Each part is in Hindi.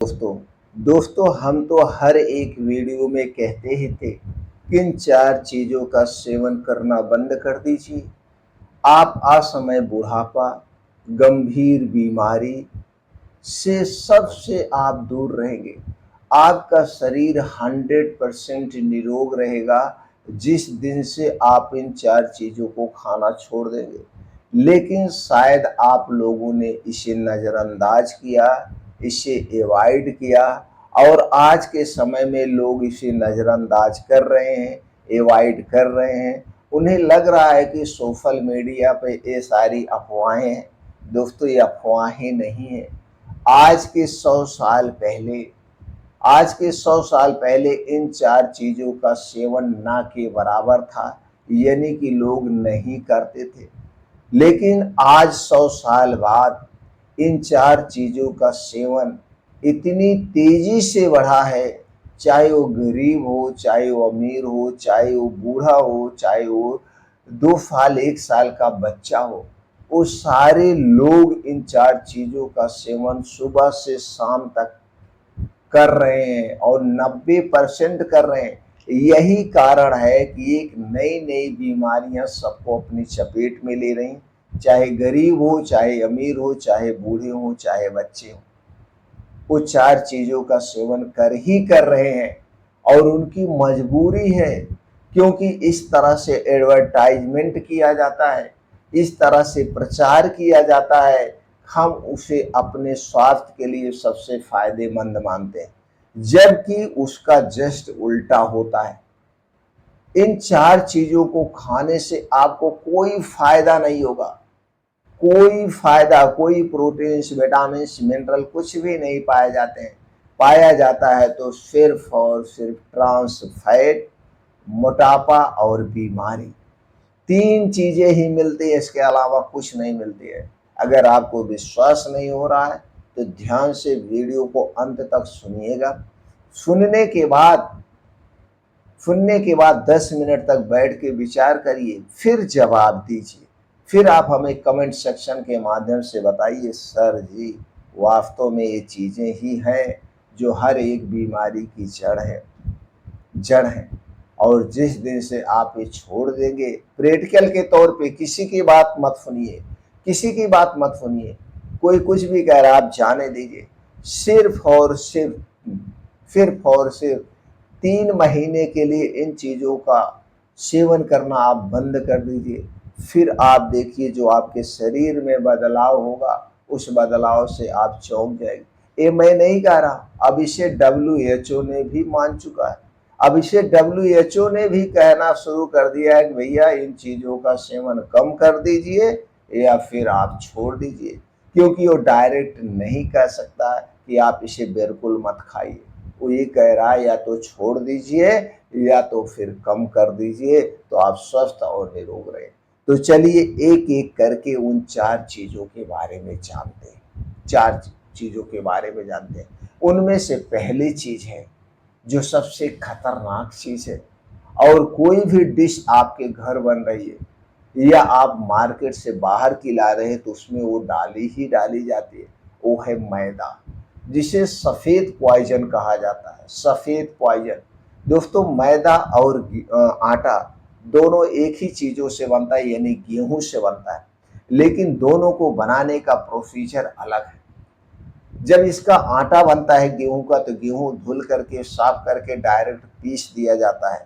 दोस्तों दोस्तों हम तो हर एक वीडियो में कहते ही थे कि इन 4 चीज़ों का सेवन करना बंद कर दीजिए। आप असमय बुढ़ापा, गंभीर बीमारी से सबसे आप दूर रहेंगे। आपका शरीर 100% निरोग रहेगा जिस दिन से आप इन 4 चीज़ों को खाना छोड़ देंगे। लेकिन शायद आप लोगों ने इसे नज़रअंदाज किया, इसे अवॉइड किया और आज के समय में लोग इसे नज़रअंदाज कर रहे हैं, अवॉइड कर रहे हैं। उन्हें लग रहा है कि सोशल मीडिया पे ये सारी अफ़वाहें हैं। दोस्तों, ये अफ़वाहें नहीं हैं। आज के 100 साल पहले आज के 100 साल पहले इन 4 चीज़ों का सेवन ना के बराबर था, यानी कि लोग नहीं करते थे। लेकिन आज 100 साल बाद इन 4 चीज़ों का सेवन इतनी तेज़ी से बढ़ा है, चाहे वो गरीब हो, चाहे वो अमीर हो, चाहे वो बूढ़ा हो, चाहे वो 2 साल 1 साल का बच्चा हो, वो सारे लोग इन 4 चीज़ों का सेवन सुबह से शाम तक कर रहे हैं और 90% कर रहे हैं। यही कारण है कि एक नई-नई बीमारियां सबको अपनी चपेट में ले रही, चाहे गरीब हो, चाहे अमीर हो, चाहे बूढ़े हो, चाहे बच्चे हो। वो 4 चीज़ों का सेवन कर रहे हैं और उनकी मजबूरी है, क्योंकि इस तरह से एडवर्टाइजमेंट किया जाता है, इस तरह से प्रचार किया जाता है, हम उसे अपने स्वास्थ्य के लिए सबसे फायदेमंद मानते हैं, जबकि उसका जस्ट उल्टा होता है। इन 4 चीज़ों को खाने से आपको कोई फायदा नहीं होगा, कोई फायदा, कोई प्रोटीन्स, विटामिन्स, मिनरल कुछ भी नहीं पाए जाते हैं। पाया जाता है तो सिर्फ और सिर्फ ट्रांस फैट, मोटापा और बीमारी। 3 चीजें ही मिलती है, इसके अलावा कुछ नहीं मिलती है। अगर आपको विश्वास नहीं हो रहा है तो ध्यान से वीडियो को अंत तक सुनिएगा। सुनने के बाद सुनने के बाद 10 मिनट तक बैठ के विचार करिए, फिर जवाब दीजिए। फिर आप हमें कमेंट सेक्शन के माध्यम से बताइए, सर जी वास्तव में ये चीज़ें ही हैं जो हर एक बीमारी की जड़ है। और जिस दिन से आप ये छोड़ देंगे, प्रैक्टिकल के तौर पे किसी की बात मत सुनिए, किसी की बात मत सुनिए। कोई कुछ भी कह रहा है आप जाने दीजिए। सिर्फ और सिर्फ 3 महीने के लिए इन चीज़ों का सेवन करना आप बंद कर दीजिए। फिर आप देखिए जो आपके शरीर में बदलाव होगा, उस बदलाव से आप चौंक जाएंगे। ये मैं नहीं कह रहा, अब इसे WHO ने भी मान चुका है। अब इसे WHO ने भी कहना शुरू कर दिया है कि भैया इन चीज़ों का सेवन कम कर दीजिए या फिर आप छोड़ दीजिए, क्योंकि वो डायरेक्ट नहीं कह सकता कि आप इसे बिल्कुल मत खाइए। वो ये कह रहा है या तो छोड़ दीजिए या तो फिर कम कर दीजिए, तो आप स्वस्थ और निरोग रहे। तो चलिए एक एक करके उन 4 चीज़ों के बारे में जानते हैं। 4 चीज़ों के बारे में जानते हैं। उनमें से पहली चीज़ है जो सबसे खतरनाक चीज़ है, और कोई भी डिश आपके घर बन रही है या आप मार्केट से बाहर की ला रहे हैं तो उसमें वो डाली जाती है, वो है मैदा, जिसे सफ़ेद पॉइजन कहा जाता है। सफ़ेद पॉइजन दोस्तों, मैदा और आटा दोनों एक ही चीज़ों से बनता है, यानी गेहूं से बनता है, लेकिन दोनों को बनाने का प्रोसीजर अलग है। जब इसका आटा बनता है गेहूं का, तो गेहूं धुल करके साफ करके डायरेक्ट पीस दिया जाता है,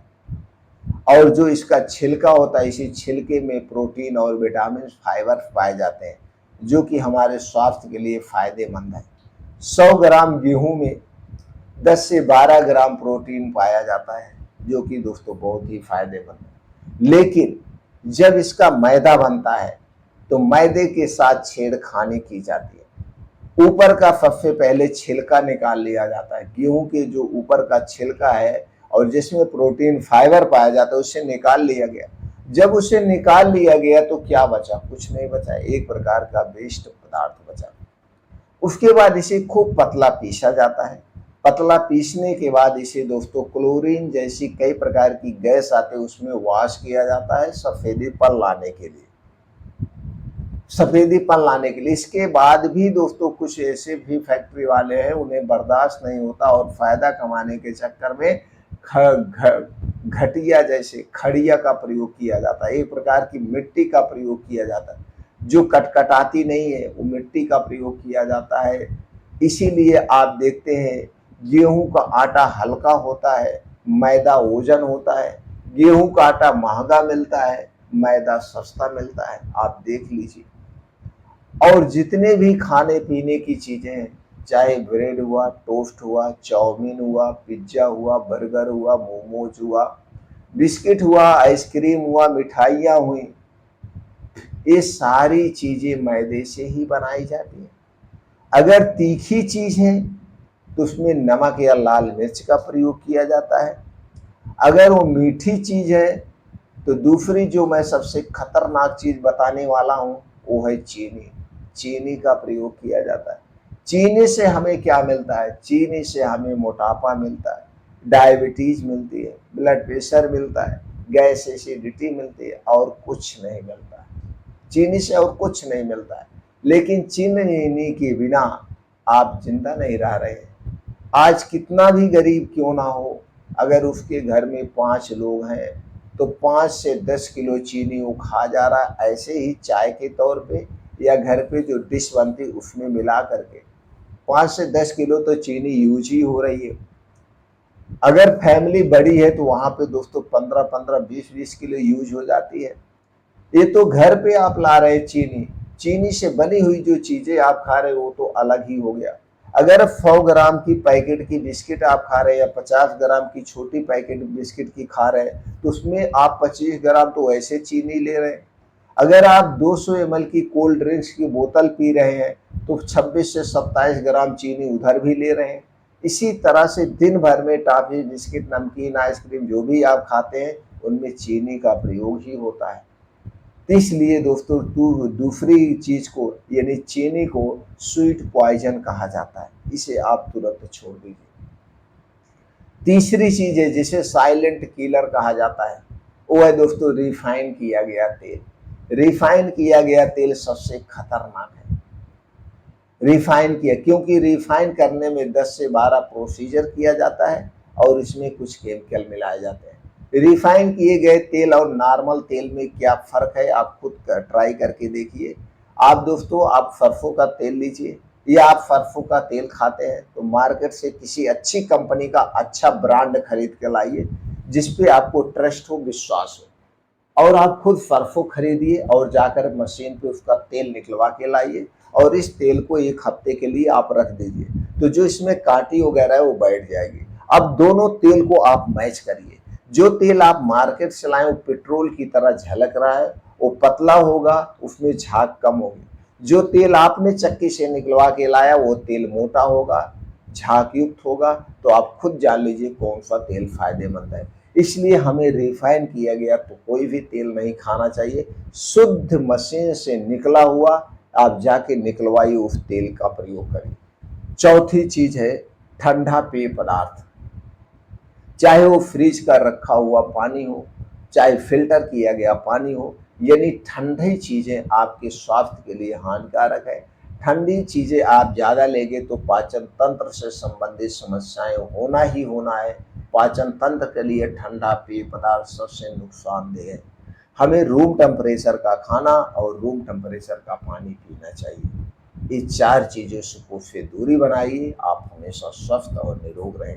और जो इसका छिलका होता है, इसी छिलके में प्रोटीन और विटामिन फाइबर पाए जाते हैं, जो कि हमारे स्वास्थ्य के लिए फायदेमंद है। 100 ग्राम गेहूं में 10 से 12 ग्राम प्रोटीन पाया जाता है, जो कि दोस्तों बहुत ही फायदेमंद है। लेकिन जब इसका मैदा बनता है तो मैदे के साथ छेड़खानी की जाती है। ऊपर का सबसे पहले छिलका निकाल लिया जाता है, गेहूं के जो ऊपर का छिलका है और जिसमें प्रोटीन फाइबर पाया जाता है, उसे निकाल लिया गया। जब उसे निकाल लिया गया तो क्या बचा? कुछ नहीं बचा, एक प्रकार का वेस्ट पदार्थ बचा। उसके बाद इसे खूब पतला पीसा जाता है। पतला पीसने के बाद इसे दोस्तों क्लोरीन जैसी कई प्रकार की गैस आते हैं, उसमें वॉश किया जाता है सफेदी पर लाने के लिए। सफेदीपन लाने के लिए। इसके बाद भी दोस्तों कुछ ऐसे भी फैक्ट्री वाले हैं, उन्हें बर्दाश्त नहीं होता और फायदा कमाने के चक्कर में घटिया जैसे खड़िया का प्रयोग किया जाता है, एक प्रकार की मिट्टी का प्रयोग किया जाता है जो कटकटाती नहीं है, वो मिट्टी का प्रयोग किया जाता है। इसीलिए आप देखते हैं गेहूं का आटा हल्का होता है, मैदा वजन होता है। गेहूं का आटा महंगा मिलता है, मैदा सस्ता मिलता है, आप देख लीजिए। और जितने भी खाने पीने की चीजें हैं, चाहे ब्रेड हुआ, टोस्ट हुआ, चाउमीन हुआ, पिज्जा हुआ, बर्गर हुआ, मोमोज हुआ, बिस्किट हुआ, आइसक्रीम हुआ, मिठाइयाँ हुई, ये सारी चीजें मैदे से ही बनाई जाती हैं। अगर तीखी चीज है तो उसमें नमक या लाल मिर्च का प्रयोग किया जाता है। अगर वो मीठी चीज है तो दूसरी जो मैं सबसे खतरनाक चीज बताने वाला हूं वो है चीनी। चीनी का प्रयोग किया जाता है। चीनी से हमें क्या मिलता है? चीनी से हमें मोटापा मिलता है, डायबिटीज मिलती है, ब्लड प्रेशर मिलता है, गैस एसिडिटी मिलती है, और कुछ नहीं मिलता है। चीनी से और कुछ नहीं मिलता है। लेकिन चीनी के बिना आप जिंदा नहीं रह रहे हैं। आज कितना भी गरीब क्यों ना हो, अगर उसके घर में 5 लोग हैं तो 5 से 10 किलो चीनी वो खा जा रहा है, ऐसे ही चाय के तौर पे या घर पे जो डिश बनती उसमें मिला करके 5 से 10 किलो तो चीनी यूज ही हो रही है। अगर फैमिली बड़ी है तो वहां पे दोस्तों 15-15, 20-20 किलो यूज हो जाती है। ये तो घर पे आप ला रहे चीनी, चीनी से बनी हुई जो चीजें आप खा रहे हो वो तो अलग ही हो गया। अगर 100 ग्राम की पैकेट की बिस्किट आप खा रहे हैं या 50 ग्राम की छोटी पैकेट बिस्किट की खा रहे हैं तो उसमें आप 25 ग्राम तो ऐसे चीनी ले रहे हैं। अगर आप 200 ml की कोल्ड ड्रिंक्स की बोतल पी रहे हैं तो 26 से 27 ग्राम चीनी उधर भी ले रहे हैं। इसी तरह से दिन भर में टॉफी, बिस्किट, नमकीन, आइसक्रीम जो भी आप खाते हैं उनमें चीनी का प्रयोग ही होता है। तो इसलिए दोस्तों दूसरी चीज को यानी चीनी को स्वीट पॉइजन कहा जाता है, इसे आप तुरंत छोड़ दीजिए। तीसरी चीज है जिसे साइलेंट किलर कहा जाता है, वो है दोस्तों रिफाइन किया गया तेल। रिफाइन किया गया तेल सबसे खतरनाक है। रिफाइन किया, क्योंकि रिफाइन करने में 10 से 12 प्रोसीजर किया जाता है और इसमें कुछ केमिकल मिलाए जाते हैं। रिफाइन किए गए तेल और नॉर्मल तेल में क्या फर्क है आप खुद ट्राई करके देखिए। आप दोस्तों आप सरसों का तेल लीजिए या आप सरसों का तेल खाते हैं तो मार्केट से किसी अच्छी कंपनी का अच्छा ब्रांड खरीद के लाइए जिसपे आपको ट्रस्ट हो, विश्वास हो, और आप खुद सरसों खरीदिए और जाकर मशीन पे उसका तेल निकलवा के लाइए और इस तेल को 1 हफ्ते के लिए आप रख दीजिए, तो जो इसमें कांटी वगैरह है वो बैठ जाएगी। अब दोनों तेल को आप मैच करिए। जो तेल आप मार्केट से लाए वो पेट्रोल की तरह झलक रहा है, वो पतला होगा, उसमें झाग कम होगी। जो तेल आपने चक्की से निकलवा के लाया वो तेल मोटा होगा, झाग युक्त होगा। तो आप खुद जान लीजिए कौन सा तेल फायदेमंद है। इसलिए हमें रिफाइन किया गया तो कोई भी तेल नहीं खाना चाहिए। शुद्ध मशीन से निकला हुआ आप जाके निकलवाइए, उस तेल का प्रयोग करिए। चौथी चीज है ठंडा पेय पदार्थ, चाहे वो फ्रिज का रखा हुआ पानी हो, चाहे फिल्टर किया गया पानी हो, यानी ठंडी चीजें आपके स्वास्थ्य के लिए हानिकारक है। ठंडी चीजें आप ज्यादा लेंगे तो पाचन तंत्र से संबंधित समस्याएं होना ही होना है। पाचन तंत्र के लिए ठंडा पेय पदार्थ सबसे नुकसानदेह है। हमें रूम टेम्परेचर का खाना और रूम टेम्परेचर का पानी पीना चाहिए। ये 4 चीजों से दूरी बनाइए, आप हमेशा स्वस्थ और निरोग रहेंगे।